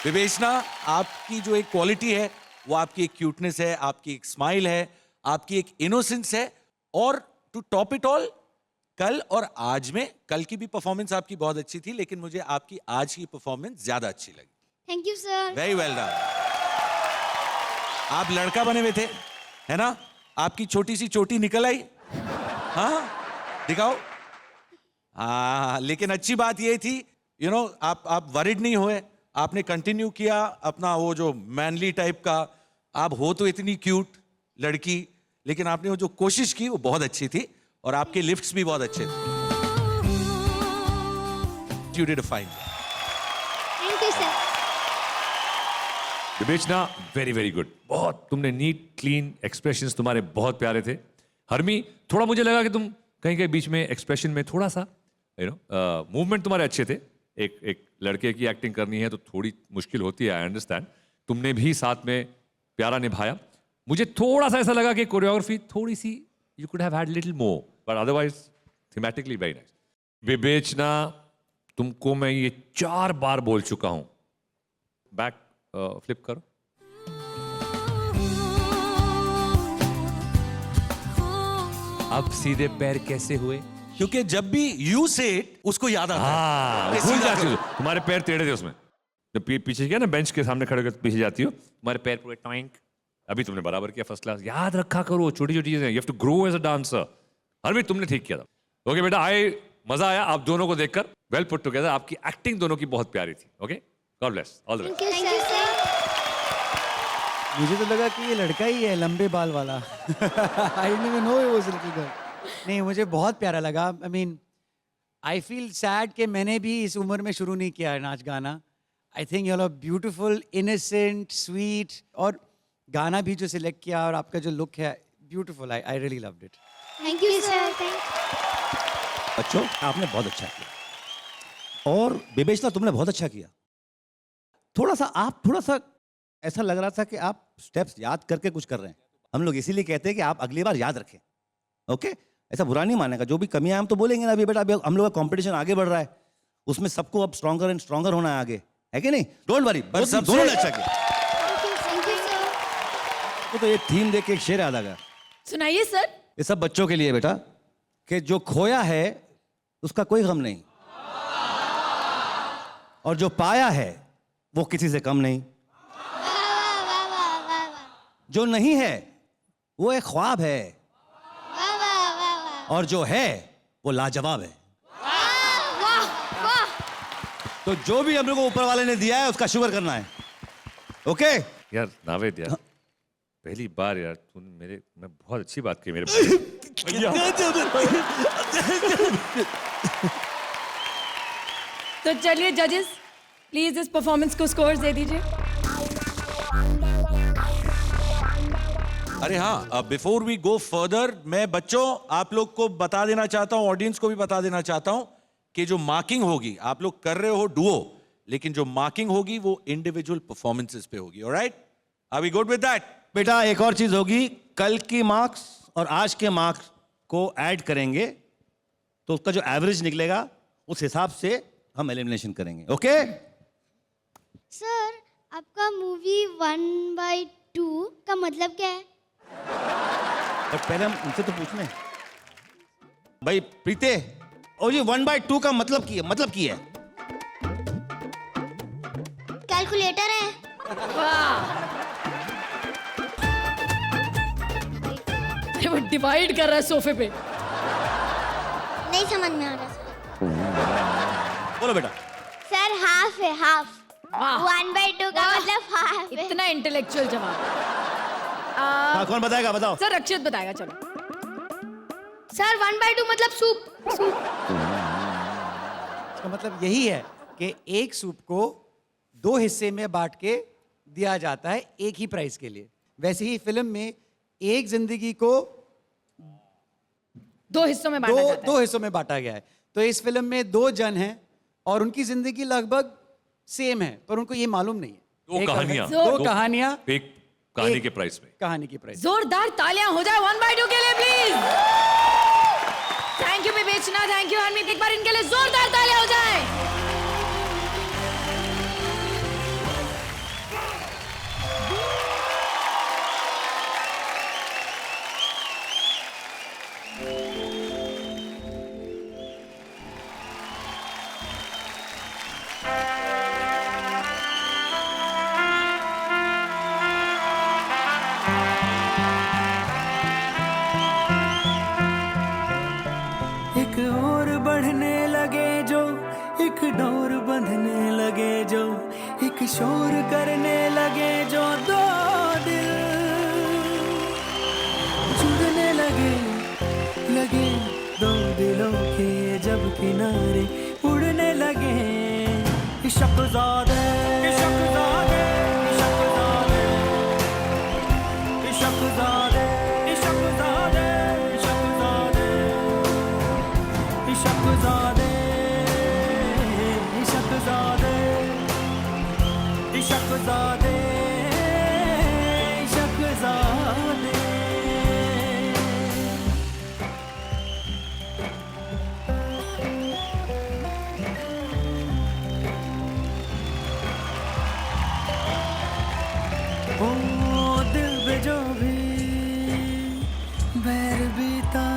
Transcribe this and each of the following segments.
विवेचना, आपकी जो एक क्वालिटी है वो आपकी एक क्यूटनेस है, आपकी एक स्माइल है, आपकी एक इनोसेंस है, और टू टॉप इट ऑल, कल और आज में, कल की भी परफॉर्मेंस आपकी बहुत अच्छी थी, लेकिन मुझे आपकी आज की परफॉर्मेंस ज्यादा अच्छी लगी। Thank you sir. Very well done. आप लड़का बने हुए थे, है ना? आपकी छोटी सी चोटी निकल आई, हाँ दिखाओ। हाँ, लेकिन अच्छी बात ये थी, यू नो, आप वरिड नहीं हुए, आपने कंटिन्यू किया अपना वो जो मैनली टाइप का। आप हो तो इतनी क्यूट लड़की, लेकिन आपने वो जो कोशिश की वो बहुत अच्छी थी, और आपके लिफ्ट्स भी बहुत अच्छे थे। You did a fine. Thank you sir. विवेचना, वेरी वेरी गुड। बहुत तुमने नीट क्लीन एक्सप्रेशंस तुम्हारे बहुत प्यारे थे। हरमी, थोड़ा मुझे लगा कि तुम कहीं कहीं बीच में एक्सप्रेशन में थोड़ा सा मूवमेंट तुम्हारे अच्छे थे। एक लड़के की एक्टिंग करनी है तो थोड़ी मुश्किल होती है, आई अंडरस्टैंड। तुमने भी साथ में प्यारा निभाया। मुझे थोड़ा सा ऐसा लगा कि कोरियोग्राफी थोड़ी सी you could have had little more, but otherwise thematically very nice. Vivechana, तुमको मैं ये 4 बार बोल चुका हूं, बैक फ्लिप करो। अब सीधे पैर कैसे हुए? क्योंकि जब भी यू से उसको याद आता है। भूल जाती हो। तुम्हारे पैर टेढ़े थे उसमें, जब पीछे गया ना बेंच के सामने खड़े होकर पीछे जाती हो, तुम्हारे पैर पूरे टॉइंक। अभी तुमने बराबर किया, फर्स्ट क्लास। याद रखा करो छोटी छोटी चीजें, you have to grow as a dancer. Arvind, तुमने ठीक किया था। ओके बेटा, मजा आया आप दोनों को देखकर। Well put together. आपकी एक्टिंग दोनों की बहुत प्यारी थी। Okay, God bless, all the best. Thank you sir. मुझे तो लगा कि ये लड़का ही है लंबे बाल वाला। I didn't even know it was a little girl. नहीं, मुझे बहुत प्यारा लगा। I mean, I feel sad कि मैंने भी इस उम्र में शुरू नहीं किया है नाच गाना। I think you are beautiful, innocent, sweet, और गाना भी जो सिलेक्ट किया और आपका जो लुक है, beautiful. I really loved it. Thank you sir. बच्चों, आपने बहुत अच्छा किया, और विवेचना तुमने बहुत अच्छा किया। थोड़ा सा ऐसा लग रहा था कि आप स्टेप्स याद करके कुछ कर रहे हैं। हम लोग इसीलिए कहते हैं कि आप अगली बार याद रखें। ओके, ऐसा बुरा नहीं मानेगा। जो भी कमियां हम तो बोलेंगे ना, अभी बेटा अभी हम लोग का कंपटीशन आगे बढ़ रहा है, उसमें सबको अब स्ट्रॉन्गर एंड स्ट्रॉन्गर होना है आगे, है कि नहीं? डोंट वरी, पर सब दोनों ने अच्छा किया। Thank you sir. तो ये थीम देख के एक शेर याद आ गया। सुनाइए सर। ये सब बच्चों के लिए बेटा, कि जो खोया है उसका कोई गम नहीं, और जो पाया है वो किसी से कम नहीं। वाह वाह वाह वाह वाह। जो नहीं है वो एक ख्वाब है, वाह वाह वाह वाह। और जो है वो लाजवाब है। वाह वाह। तो जो भी हम लोग को ऊपर वाले ने दिया है उसका शुक्र करना है। ओके? यार नावेद, यार पहली बार यार तूने मैं बहुत अच्छी बात की मेरे भैया। तो चलिए जजेस, प्लीज इस परफॉर्मेंस को स्कोर्स दे दीजिए। अरे हाँ, बिफोर वी गो फर्दर, मैं बच्चों आप लोग को बता देना चाहता हूँ, ऑडियंस को भी बता देना चाहता हूँ कि जो मार्किंग होगी, आप लोग कर रहे हो डुओ, लेकिन जो मार्किंग होगी वो इंडिविजुअल परफॉर्मेंसेस पे होगी। Alright, are we good with that? बेटा एक और चीज होगी, कल की मार्क्स और आज के मार्क्स को ऐड करेंगे तो उसका जो एवरेज निकलेगा उस हिसाब से हम एलिमिनेशन करेंगे। ओके? सर, आपका मूवी 1/2 का मतलब क्या है? बट पहले हम उनसे तो पूछ लें। भाई प्रीते, और ये 1/2 का मतलब की है कैलकुलेटर है। अरे वो डिवाइड कर रहा है सोफे पे। नहीं समझ में आ रहा सर। बोलो बेटा। सर हाफ है, हाफ। वाह। 1/2 का मतलब हाफ है। इतना इंटेलेक्चुअल जवाब। हाँ, कौन बताएगा? बताओ। सर रक्षित बताएगा। चलो सर 1/2 मतलब सूप। इसका मतलब यही है कि एक सूप को 2 हिस्से में बांट के दिया जाता है एक ही प्राइस के लिए। वैसे ही फिल्म में एक जिंदगी को 2 हिस्सों में बांटा जाता है। 2 हिस्सों में बांटा गया है। तो इस फिल्म में 2 जन हैं और उनकी जिंदगी लगभग सेम है, पर उनको ये मालूम नहीं है। दो कहानियां। दो कहानियां एक कहानी के प्राइस में। कहानी की प्राइस। जोरदार तालियां हो जाए 1/2 के लिए प्लीज। थैंक यू विवेचना, थैंक यू हरमीत। एक बार इनके लिए जोरदार तालियां हो जाए। एक और बढ़ने लगे जो, एक डोर बंधने लगे जो, एक शोर करने लगे जो, दो दिल जुड़ने लगे लगे, दो दिलों के जब किनारे उड़ने लगे। इश्क़-ज़ादे, इश्क़-ज़ादे, इश्क़-ज़ादे, इश्क़-ज़ादे, इश्क़-ज़ादे, इश्क़-ज़ादे, इश्क़-ज़ादे, इश्क़-ज़ादे, इश्क़-ज़ादे, इश्क़-ज़ादे। ओ दिल पे जो भी बैर बीता,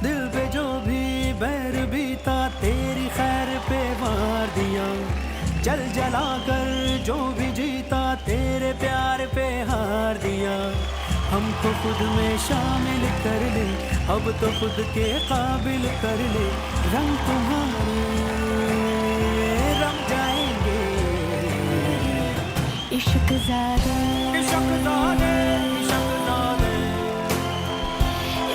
दिल पे जो भी बैर बीता, तेरी खैर पे मार दिया। जल जला कर जो भी जीता, तेरे प्यार पे हार दिया। हमको खुद में शामिल कर ले, अब तो खुद के काबिल कर ले। रंग तुम्हारे रंग जाएंगे। इश्क़-ज़ादे, इश्क़-ज़ादे, इश्क़-ज़ादे,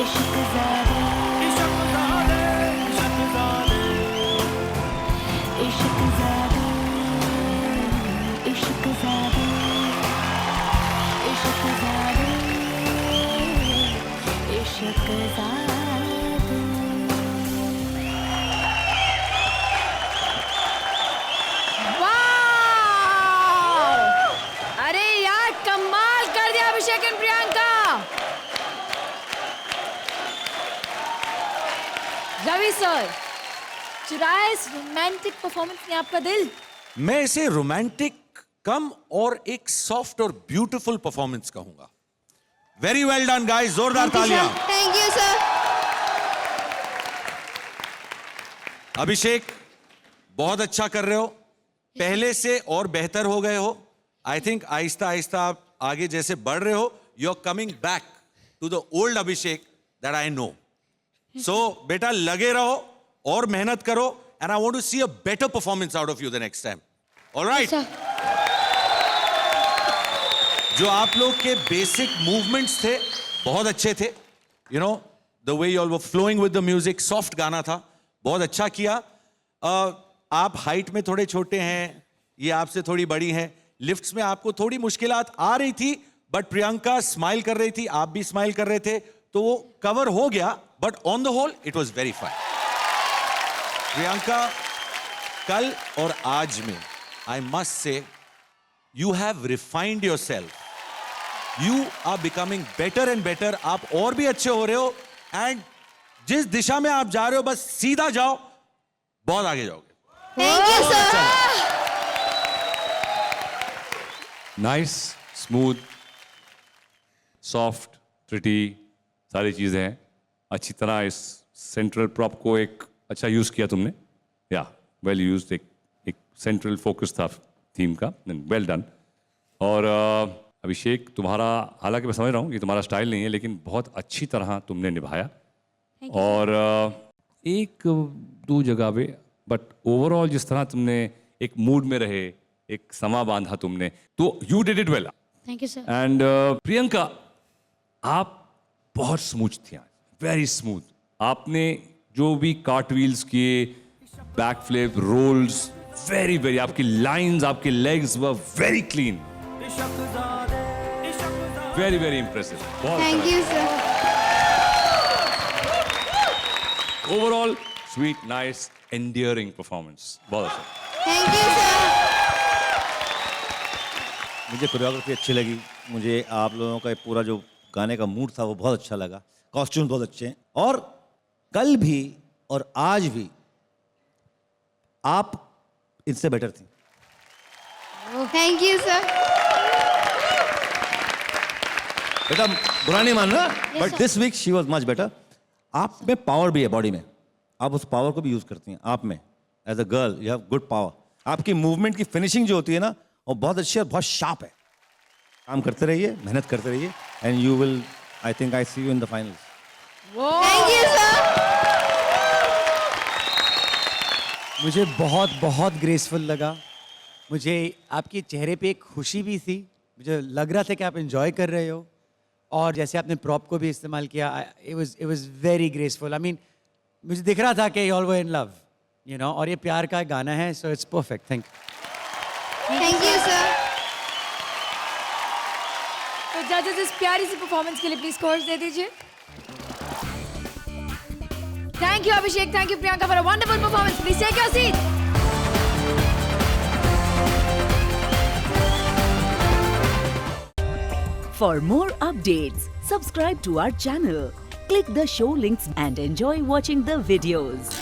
इश्क़-ज़ादे, इश्क़-ज़ादे, इश्क़-ज़ादे, इश्क़-ज़ादे, इश्क़-ज़ादे, इश्क़-ज़ादे, इश्क़-ज़ादे। वाह! अरे यार कमाल कर दिया अभिषेक एंड प्रियंका। रवि सर, चुराया इस रोमांटिक परफॉर्मेंस ने आपका दिल। मैं इसे रोमांटिक कम और एक सॉफ्ट और ब्यूटीफुल परफॉर्मेंस कहूंगा। वेरी वेल डन गाइस, जोरदार तालियां। Thank you sir. अभिषेक बहुत अच्छा कर रहे हो, पहले से और बेहतर हो गए हो। आई थिंक आहिस्ता आहिस्ता आप आगे जैसे बढ़ रहे हो, you are coming back to the old Abhishek that I know. So बेटा लगे रहो और मेहनत करो, and I want to see a better performance out of you the next time. Alright, जो आप लोग के बेसिक मूवमेंट्स थे बहुत अच्छे थे। You know the way you all were flowing with the music, soft गाना था, बहुत अच्छा किया। आप हाइट में थोड़े छोटे हैं, ये आपसे थोड़ी बड़ी हैं, लिफ्ट्स में आपको थोड़ी मुश्किलात आ रही थी, बट प्रियंका स्माइल कर रही थी, आप भी स्माइल कर रहे थे, तो वो कवर हो गया। But on the whole it was very fine. Priyanka, कल और आज में I must say you have refined yourself, you are becoming better and better. आप और भी अच्छे हो रहे हो, एंड जिस दिशा में आप जा रहे हो बस सीधा जाओ, बहुत आगे जाओगे। Thank you sir. Nice, smooth, soft, pretty, सारी चीज़ें हैं। अच्छी तरह इस सेंट्रल प्रॉप को एक अच्छा यूज़ किया तुमने। या वेल यूज्ड, एक सेंट्रल फोकस था थीम का, वेल डन। और अभिषेक, तुम्हारा, हालांकि मैं समझ रहा हूँ कि तुम्हारा स्टाइल नहीं है, लेकिन बहुत अच्छी तरह तुमने निभाया। और एक दो जगह पे, बट ओवरऑल जिस तरह तुमने एक मूड में रहे, एक समा बांधा तुमने, तो you did it well. Thank you sir. And Priyanka, आप बहुत स्मूथ थी आज, वेरी स्मूथ। आपने जो भी कार्टव्हील्स किए, back flip, rolls, very very, आपकी लाइंस, आपके legs were very clean, very very impressive. Thank you sir. Overall sweet, nice, endearing performance, बहुत अच्छा। Thank you sir. मुझे कोरियोग्राफी अच्छी लगी, मुझे आप लोगों का पूरा जो गाने का मूड था वो बहुत अच्छा लगा, कॉस्ट्यूम बहुत अच्छे हैं, और कल भी और आज भी आप इनसे बेटर थी। Thank you sir. बेटा बुरा नहीं मानना, but this week she was much better. आप में पावर भी है बॉडी में, आप उस पावर को भी यूज करती हैं। आप में as a girl you have good power. आपकी मूवमेंट की फिनिशिंग जो होती है ना, वो बहुत अच्छी और बहुत शार्प है। काम करते रहिए, मेहनत करते रहिए, and you will, I think I see you in the finals. Thank you sir. मुझे बहुत बहुत ग्रेसफुल लगा. मुझे आपके चेहरे पे एक खुशी भी थी. मुझे लग रहा था कि आप एंजॉय कर रहे हो. और जैसे आपने प्रॉप को भी इस्तेमाल किया, it was very graceful. I mean मुझे दिख रहा था कि all were in love, you know. और ये प्यार का गाना है, so it's perfect. Thank you. Thank you, sir. तो जजेस इस प्यारी सी परफॉर्मेंस के लिए प्लीज स्कोर्स दे दीजिए. Thank you Abhishek, thank you Priyanka for a wonderful performance. Please take your seat. For more updates, subscribe to our channel, click the show links and enjoy watching the videos.